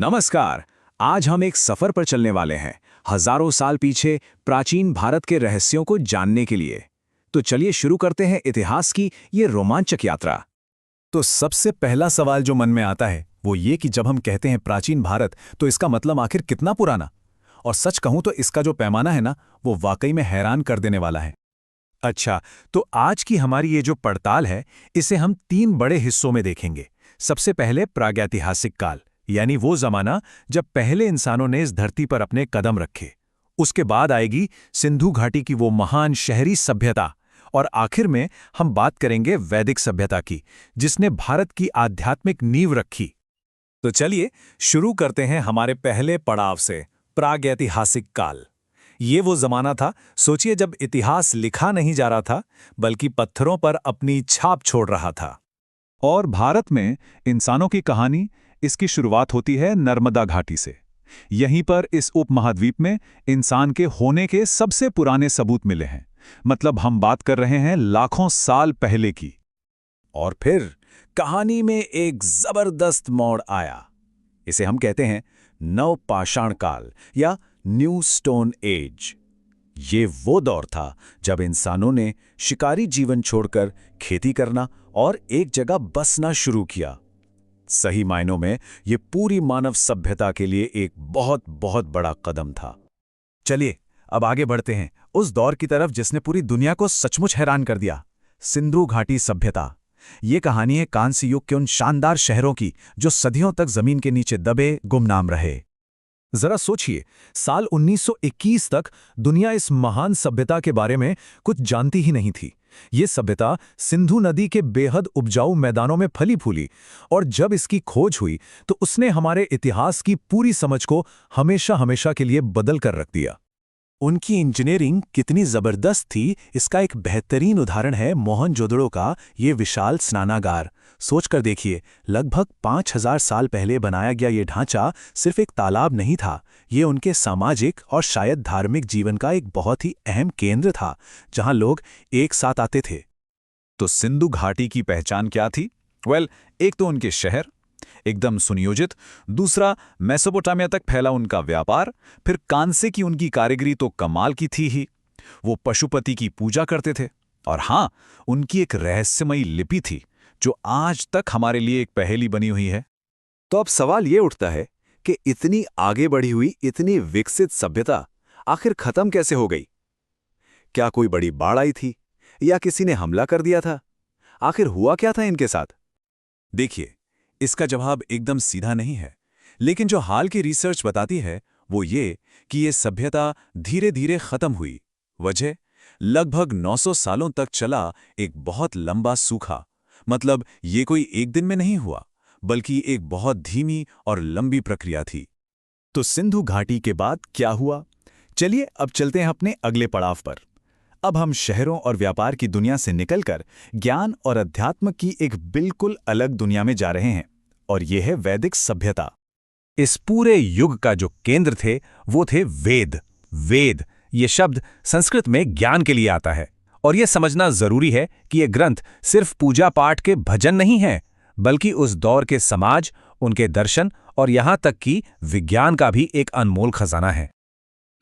नमस्कार। आज हम एक सफर पर चलने वाले हैं, हजारों साल पीछे प्राचीन भारत के रहस्यों को जानने के लिए। तो चलिए शुरू करते हैं इतिहास की ये रोमांचक यात्रा। तो सबसे पहला सवाल जो मन में आता है वो ये कि जब हम कहते हैं प्राचीन भारत तो इसका मतलब आखिर कितना पुराना। और सच कहूं तो इसका जो पैमाना है ना, वो वाकई में हैरान कर देने वाला है। अच्छा, तो आज की हमारी ये जो पड़ताल है, इसे हम 3 बड़े हिस्सों में देखेंगे। सबसे पहले प्रागैतिहासिक काल, यानी वो जमाना जब पहले इंसानों ने इस धरती पर अपने कदम रखे। उसके बाद आएगी सिंधु घाटी की वो महान शहरी सभ्यता, और आखिर में हम बात करेंगे वैदिक सभ्यता की, जिसने भारत की आध्यात्मिक नींव रखी। तो चलिए शुरू करते हैं हमारे पहले पड़ाव से, प्रागैतिहासिक काल। ये वो जमाना था, सोचिए, जब इतिहास लिखा नहीं जा रहा था बल्कि पत्थरों पर अपनी छाप छोड़ रहा था। और भारत में इंसानों की कहानी, इसकी शुरुआत होती है नर्मदा घाटी से। यहीं पर इस उपमहाद्वीप में इंसान के होने के सबसे पुराने सबूत मिले हैं। मतलब हम बात कर रहे हैं लाखों साल पहले की। और फिर कहानी में एक जबरदस्त मोड़ आया। इसे हम कहते हैं नवपाषाण काल या न्यू स्टोन एज। ये वो दौर था जब इंसानों ने शिकारी जीवन छोड़कर खेती करना और एक जगह बसना शुरू किया। सही मायनों में ये पूरी मानव सभ्यता के लिए एक बहुत बहुत बड़ा कदम था। चलिए अब आगे बढ़ते हैं उस दौर की तरफ जिसने पूरी दुनिया को सचमुच हैरान कर दिया, सिंधु घाटी सभ्यता। ये कहानी है कांस्य युग के उन शानदार शहरों की जो सदियों तक जमीन के नीचे दबे गुमनाम रहे। जरा सोचिए, साल 1921 तक दुनिया इस महान सभ्यता के बारे में कुछ जानती ही नहीं थी। ये सभ्यता सिंधु नदी के बेहद उपजाऊ मैदानों में फली फूली, और जब इसकी खोज हुई तो उसने हमारे इतिहास की पूरी समझ को हमेशा हमेशा के लिए बदल कर रख दिया। उनकी इंजीनियरिंग कितनी जबरदस्त थी, इसका एक बेहतरीन उदाहरण है मोहनजोदड़ो का ये विशाल स्नानागार। सोचकर देखिए, लगभग 5000 साल पहले बनाया गया ये ढांचा सिर्फ एक तालाब नहीं था, ये उनके सामाजिक और शायद धार्मिक जीवन का एक बहुत ही अहम केंद्र था, जहां लोग एक साथ आते थे। तो सिंधु घाटी की पहचान क्या थी? एक तो उनके शहर एकदम सुनियोजित, दूसरा मेसोपोटामिया तक फैला उनका व्यापार, फिर कांसे की उनकी कारीगरी तो कमाल की थी ही। वो पशुपति की पूजा करते थे, और हां, उनकी एक रहस्यमयी लिपि थी जो आज तक हमारे लिए एक पहेली बनी हुई है। तो अब सवाल ये उठता है कि इतनी आगे बढ़ी हुई, इतनी विकसित सभ्यता आखिर खत्म कैसे हो गई? क्या कोई बड़ी बाढ़ आई थी, या किसी ने हमला कर दिया था? आखिर हुआ क्या था इनके साथ? देखिए, इसका जवाब एकदम सीधा नहीं है, लेकिन जो हाल की रिसर्च बताती है वो ये कि ये सभ्यता धीरे धीरे खत्म हुई। वजह, लगभग 900 सालों तक चला एक बहुत लंबा सूखा। मतलब ये कोई एक दिन में नहीं हुआ, बल्कि एक बहुत धीमी और लंबी प्रक्रिया थी। तो सिंधु घाटी के बाद क्या हुआ? चलिए अब चलते हैं अपने अगले पड़ाव पर। अब हम शहरों और व्यापार की दुनिया से निकलकर ज्ञान और अध्यात्म की एक बिल्कुल अलग दुनिया में जा रहे हैं, और यह है वैदिक सभ्यता। इस पूरे युग का जो केंद्र थे वो थे वेद। वेद ये शब्द संस्कृत में ज्ञान के लिए आता है, और यह समझना जरूरी है कि ये ग्रंथ सिर्फ पूजा पाठ के भजन नहीं हैं, बल्कि उस दौर के समाज, उनके दर्शन और यहां तक कि विज्ञान का भी एक अनमोल खजाना है।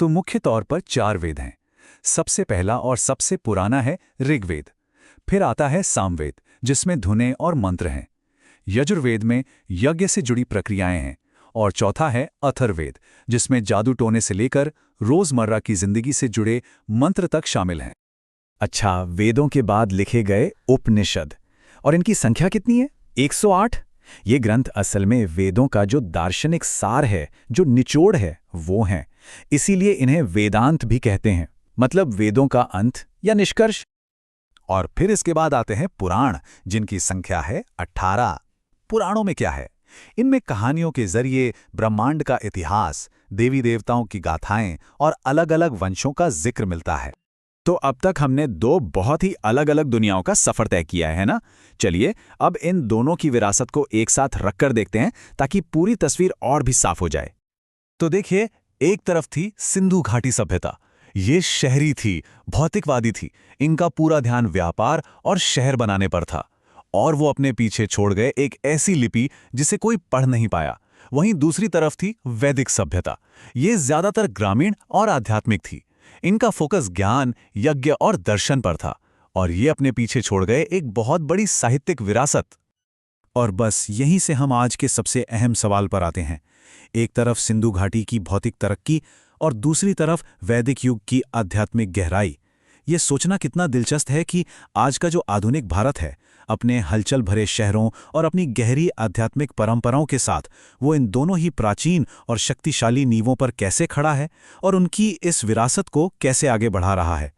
तो मुख्य तौर पर 4 वेद हैं। सबसे पहला और सबसे पुराना है ऋग्वेद। फिर आता है सामवेद, जिसमें धुनें और मंत्र हैं। यजुर्वेद में यज्ञ से जुड़ी प्रक्रियाएं हैं। और चौथा है अथर्ववेद, जिसमें जादू टोने से लेकर रोजमर्रा की जिंदगी से जुड़े मंत्र तक शामिल हैं। अच्छा, वेदों के बाद लिखे गए उपनिषद, और इनकी संख्या कितनी है? 108। ये ग्रंथ असल में वेदों का जो दार्शनिक सार है, जो निचोड़ है, वो हैं। इसीलिए इन्हें वेदांत भी कहते हैं, मतलब वेदों का अंत या निष्कर्ष। और फिर इसके बाद आते हैं पुराण, जिनकी संख्या है 18। पुराणों में क्या है? इनमें कहानियों के जरिए ब्रह्मांड का इतिहास, देवी देवताओं की गाथाएं और अलग-अलग वंशों का जिक्र मिलता है। तो अब तक हमने 2 बहुत ही अलग-अलग दुनियाओं का सफर तय किया है ना? चलिए अब इन दोनों की विरासत को एक साथ रखकर देखते हैं, ताकि पूरी तस्वीर और भी साफ हो जाए। तो देखिए, एक तरफ थी सिंधु घाटी सभ्यता। ये शहरी थी, भौतिकवादी थी। इनका पूरा ध्यान व्यापार और शहर बनाने पर था। और वो अपने पीछे छोड़ गए एक ऐसी लिपि जिसे कोई पढ़ नहीं पाया। वहीं दूसरी तरफ थी वैदिक सभ्यता। ये ज्यादातर ग्रामीण और आध्यात्मिक थी। इनका फोकस ज्ञान, यज्ञ और दर्शन पर था, और ये अपने पीछे छोड़ गए एक बहुत बड़ी साहित्यिक विरासत। और बस यहीं से हम आज के सबसे अहम सवाल पर आते हैं। एक तरफ सिंधु घाटी की भौतिक तरक्की और दूसरी तरफ वैदिक युग की आध्यात्मिक गहराई। ये सोचना कितना दिलचस्प है कि आज का जो आधुनिक भारत है, अपने हलचल भरे शहरों और अपनी गहरी आध्यात्मिक परंपराओं के साथ, वो इन दोनों ही प्राचीन और शक्तिशाली नींवों पर कैसे खड़ा है और उनकी इस विरासत को कैसे आगे बढ़ा रहा है।